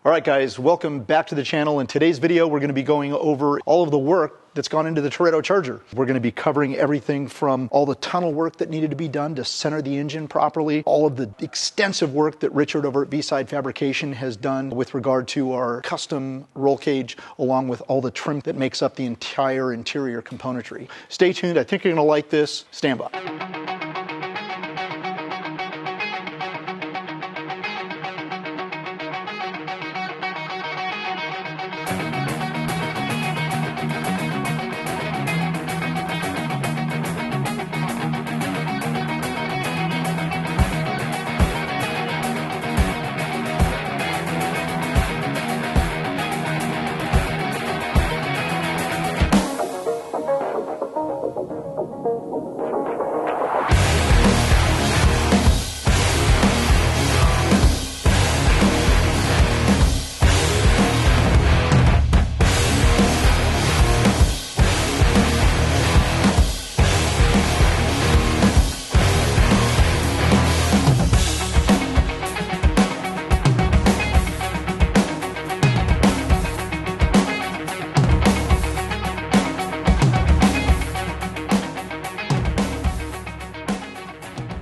All right, guys, welcome back to the channel. In today's video, we're going to be going over all of the work that's gone into the Toretto Charger. We're going to be covering everything from all the tunnel work that needed to be done to center the engine properly, all of the extensive work that Richard over at B Side Fabrication has done with regard to our custom roll cage, along with all the trim that makes up the entire interior componentry. Stay tuned. I think you're going to like this. Stand by.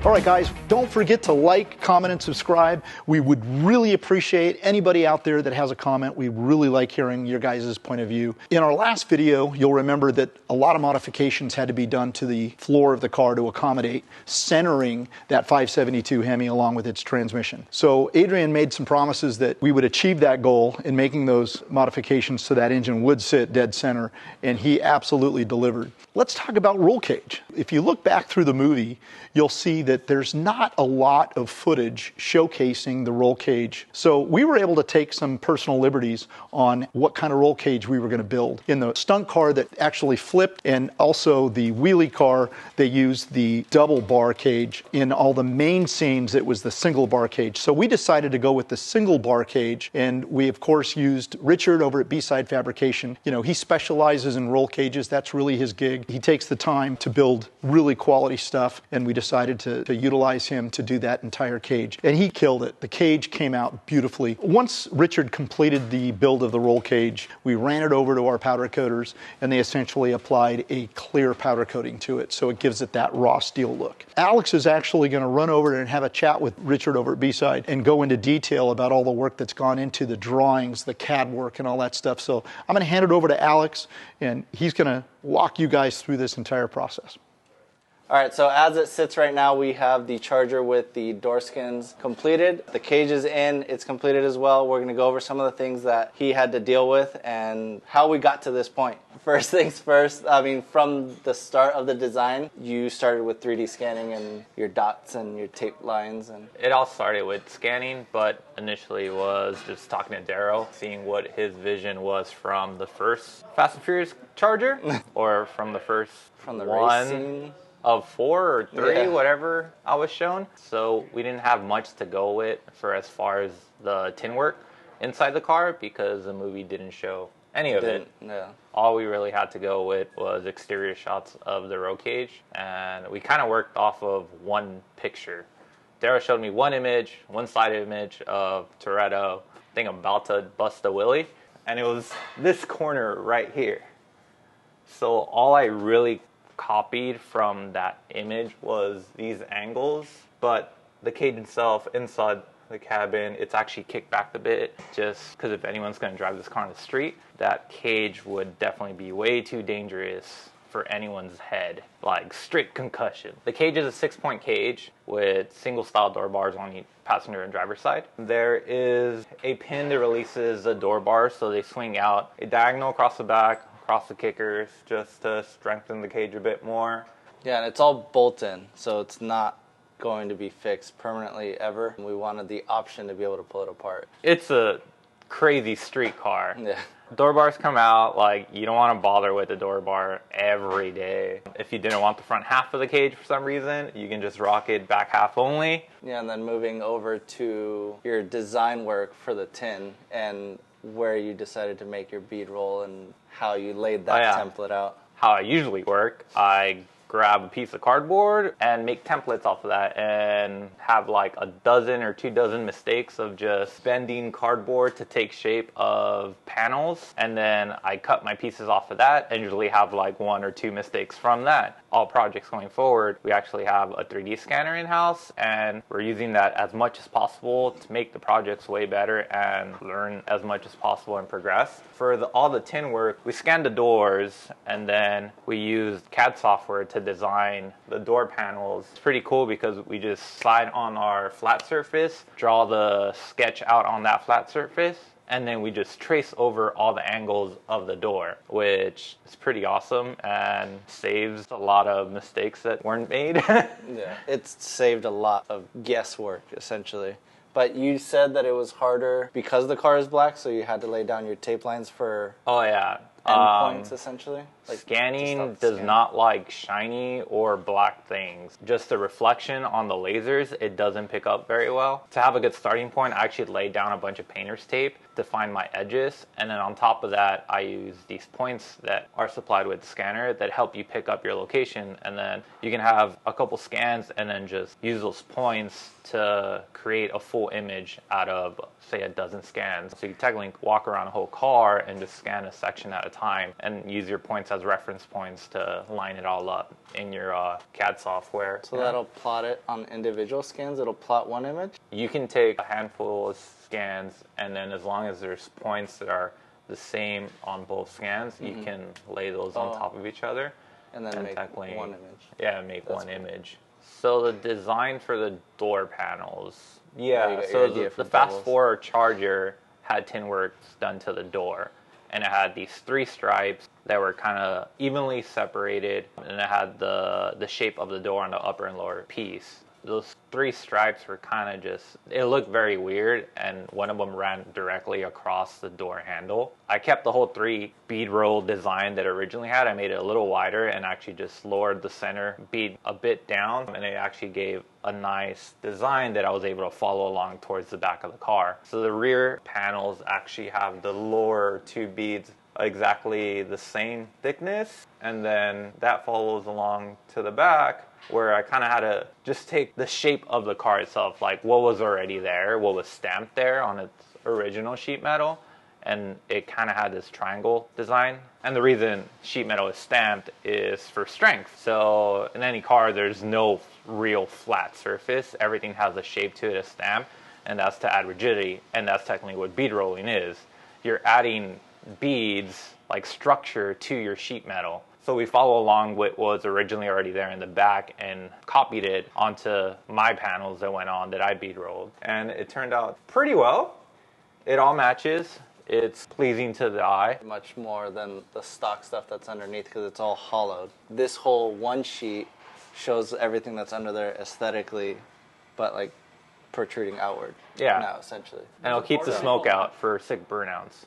All right, guys, don't forget to like, comment, and subscribe. We would really appreciate anybody out there that has a comment. We really like hearing your guys' point of view. In our last video, you'll remember that a lot of modifications had to be done to the floor of the car to accommodate centering that 572 Hemi along with its transmission. So Adrian made some promises that we would achieve that goal in making those modifications so that engine would sit dead center, and he absolutely delivered. Let's talk about roll cage. If you look back through the movie, you'll see that there's not a lot of footage showcasing the roll cage. So we were able to take some personal liberties on what kind of roll cage we were going to build. In the stunt car that actually flipped and also the wheelie car, they used the double bar cage. In all the main scenes, it was the single bar cage. So we decided to go with the single bar cage, and we of course used Richard over at B Side Fabrication. You know, he specializes in roll cages. That's really his gig. He takes the time to build really quality stuff, and we decided to utilize him to do that entire cage. And he killed it. The cage came out beautifully. Once Richard completed the build of the roll cage, we ran it over to our powder coaters, and they essentially applied a clear powder coating to it, so it gives it that raw steel look. Alex is actually going to run over and have a chat with Richard over at B-Side and go into detail about all the work that's gone into the drawings, the CAD work, and all that stuff. So I'm going to hand it over to Alex, and he's going to walk you guys through this entire process. All right, so as it sits right now, we have the Charger with the door skins completed. The cage is in, it's completed as well. We're gonna go over some of the things that he had to deal with and how we got to this point. First things first, I mean, from the start of the design, you started with 3D scanning and your dots and your tape lines. And it all started with scanning, but initially was just talking to Daryl, seeing what his vision was from the first Fast and Furious Charger, or from the first racing of 4 or 3, whatever I was shown. So we didn't have much to go with for as far as the tin work inside the car, because the movie didn't show any of it. Yeah. All we really had to go with was exterior shots of the roll cage, and we kind of worked off of one picture. Daryl showed me one image, one side image of Toretto, I think about to bust a wheelie, and it was this corner right here. So all I really copied from that image was these angles, but the cage itself inside the cabin, it's actually kicked back a bit, just because if anyone's going to drive this car on the street, that cage would definitely be way too dangerous for anyone's head, like straight concussion. The cage is a 6-point cage with single style door bars on each passenger and driver's side. There is a pin that releases the door bars, so they swing out a diagonal across the back, across the kickers, just to strengthen the cage a bit more. Yeah, and it's all bolt-in, so it's not going to be fixed permanently ever. We wanted the option to be able to pull it apart. It's a crazy street car. Yeah. Door bars come out, like, you don't want to bother with the door bar every day. If you didn't want the front half of the cage for some reason, you can just rock it back half only. Yeah, and then moving over to your design work for the tin and where you decided to make your bead roll and how you laid that template out. How I usually work, I grab a piece of cardboard and make templates off of that and have like a dozen or 2 dozen mistakes of just bending cardboard to take shape of panels. And then I cut my pieces off of that and usually have like 1 or 2 mistakes from that. All projects going forward, we actually have a 3D scanner in-house, and we're using that as much as possible to make the projects way better and learn as much as possible and progress. For all the tin work, we scanned the doors, and then we used CAD software to design the door panels. It's pretty cool because we just slide on our flat surface, draw the sketch out on that flat surface, and then we just trace over all the angles of the door, which is pretty awesome and saves a lot of mistakes that weren't made. Yeah, it's saved a lot of guesswork, essentially. But you said that it was harder because the car is black, so you had to lay down your tape lines for Oh yeah. endpoints, essentially? Like, Scanning does not like shiny or black things. Just the reflection on the lasers, it doesn't pick up very well. To have a good starting point, I actually laid down a bunch of painter's tape to find my edges, and then on top of that, I use these points that are supplied with the scanner that help you pick up your location, and then you can have a couple scans and then just use those points to create a full image out of, say, a dozen scans. So you technically walk around a whole car and just scan a section at a time and use your points as reference points to line it all up in your CAD software. So that'll plot it on individual scans? It'll plot one image? You can take a handful of scans, and then as long as there's points that are the same on both scans, you can lay those on top of each other. And then make one image. Yeah, make one image. So the design for the door panels. Yeah, so the Fast 4 Charger had tin work done to the door. And it had these 3 stripes that were kind of evenly separated. And it had the shape of the door on the upper and lower piece. Those 3 stripes were kind of just, it looked very weird, and one of them ran directly across the door handle. I kept the whole 3 bead roll design that it originally had. I made it a little wider and actually just lowered the center bead a bit down, and it actually gave a nice design that I was able to follow along towards the back of the car. So the rear panels actually have the lower 2 beads exactly the same thickness, and then that follows along to the back, where I kind of had to just take the shape of the car itself, like what was already there, what was stamped there on its original sheet metal, and it kind of had this triangle design. And the reason sheet metal is stamped is for strength. So in any car, there's no real flat surface. Everything has a shape to it, a stamp, and that's to add rigidity, and that's technically what bead rolling is. You're adding beads, like structure, to your sheet metal. So we follow along what was originally already there in the back and copied it onto my panels that went on that I bead rolled. And it turned out pretty well. It all matches. It's pleasing to the eye. Much more than the stock stuff that's underneath because it's all hollowed. This whole one sheet shows everything that's under there aesthetically, but like protruding outward. Yeah. Now, essentially. And it'll keep the smoke out for sick burnouts.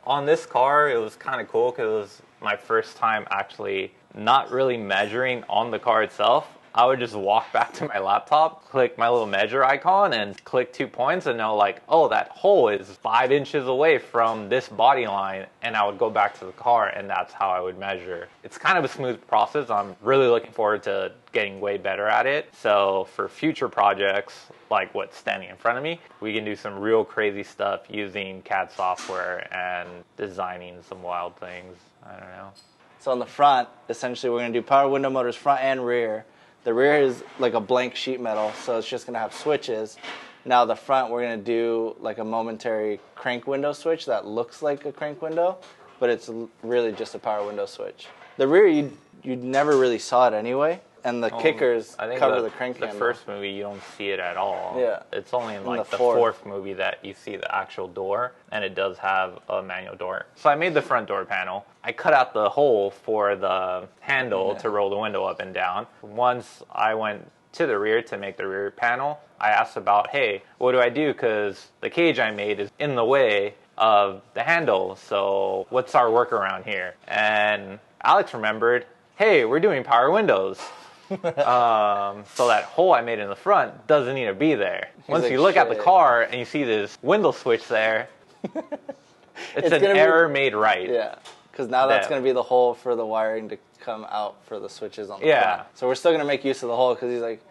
On this car, it was kind of cool because it was my first time actually not really measuring on the car itself. I would just walk back to my laptop, click my little measure icon, and click 2 points, and know like, oh, that hole is 5 inches away from this body line, and I would go back to the car, and that's how I would measure. It's kind of a smooth process. I'm really looking forward to getting way better at it. So for future projects, like what's standing in front of me, we can do some real crazy stuff using CAD software and designing some wild things. I don't know. So on the front, essentially, we're going to do power window motors front and rear. The rear is like a blank sheet metal, so it's just going to have switches. Now the front, we're going to do like a momentary crank window switch that looks like a crank window, but it's really just a power window switch. The rear, you never really saw it anyway, and the kickers cover the crank handle. The first movie, you don't see it at all. Yeah. It's only in like the fourth movie that you see the actual door, and it does have a manual door. So I made the front door panel. I cut out the hole for the handle to roll the window up and down. Once I went to the rear to make the rear panel, I asked about, hey, what do I do? Because the cage I made is in the way of the handle, so what's our workaround here? And Alex remembered, hey, we're doing power windows. So that hole I made in the front doesn't need to be there. Once you look at the car and you see this window switch there, it's an error made right. Yeah, because now that's going to be the hole for the wiring to come out for the switches on the front. So we're still going to make use of the hole because he's like,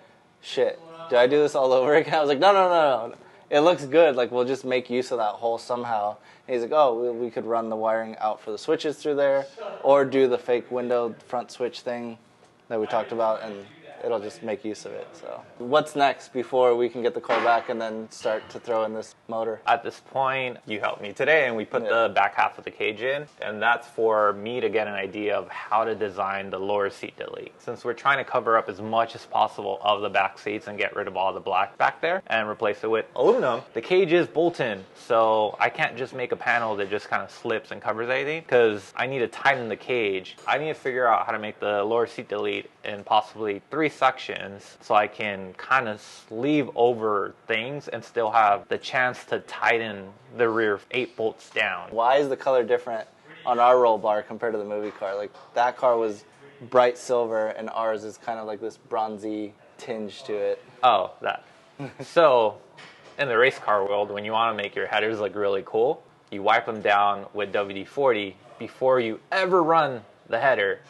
shit, do I do this all over again? I was like, no. It looks good. Like, we'll just make use of that hole somehow. And he's like, oh, we could run the wiring out for the switches through there or do the fake window front switch thing that we talked about, and it'll just make use of it. So what's next before we can get the car back and then start to throw in this motor? At this point, you helped me today, and we put the back half of the cage in, and that's for me to get an idea of how to design the lower seat delete. Since we're trying to cover up as much as possible of the back seats and get rid of all the black back there and replace it with aluminum, the cage is bolt-in, so I can't just make a panel that just kind of slips and covers anything, because I need to tighten the cage. I need to figure out how to make the lower seat delete in possibly 3 sections so I can kind of sleeve over things and still have the chance to tighten the rear 8 bolts down. Why is the color different on our roll bar compared to the movie car? Like, that car was bright silver and ours is kind of like this bronzy tinge to it. Oh, that. So in the race car world, when you want to make your headers look really cool, you wipe them down with WD-40 before you ever run the header,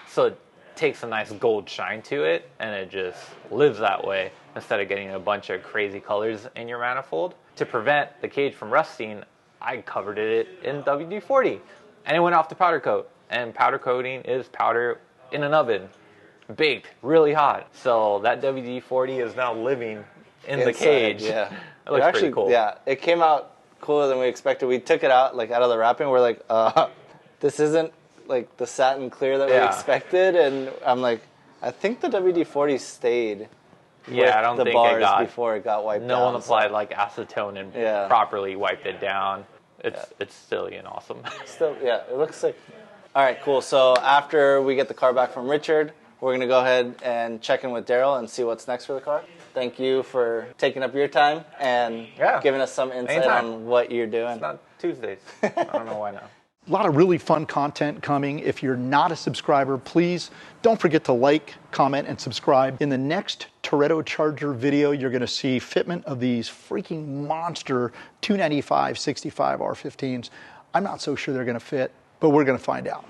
so it takes a nice gold shine to it, and it just lives that way instead of getting a bunch of crazy colors in your manifold. To prevent the cage from rusting, I covered it in WD-40, and it went off the powder coat. And powder coating is powder in an oven, baked really hot. So that WD-40 is now living in the cage. Yeah, it looks pretty cool. Yeah, it came out cooler than we expected. We took it out of the wrapping. We're like, this isn't like the satin clear that we expected, and I'm like, I think the WD-40 stayed with I don't the think bars it got, before it got wiped down. No one applied like acetone and properly wiped it down. It's still awesome. Still, it looks sick. All right, cool. So after we get the car back from Richard, we're going to go ahead and check in with Daryl and see what's next for the car. Thank you for taking up your time and giving us some insight on what you're doing. It's not Tuesdays. I don't know why now. A lot of really fun content coming. If you're not a subscriber, please don't forget to like, comment, and subscribe. In the next Toretto Charger video, you're going to see fitment of these freaking monster 295 65 R15s. I'm not so sure they're going to fit, but we're going to find out.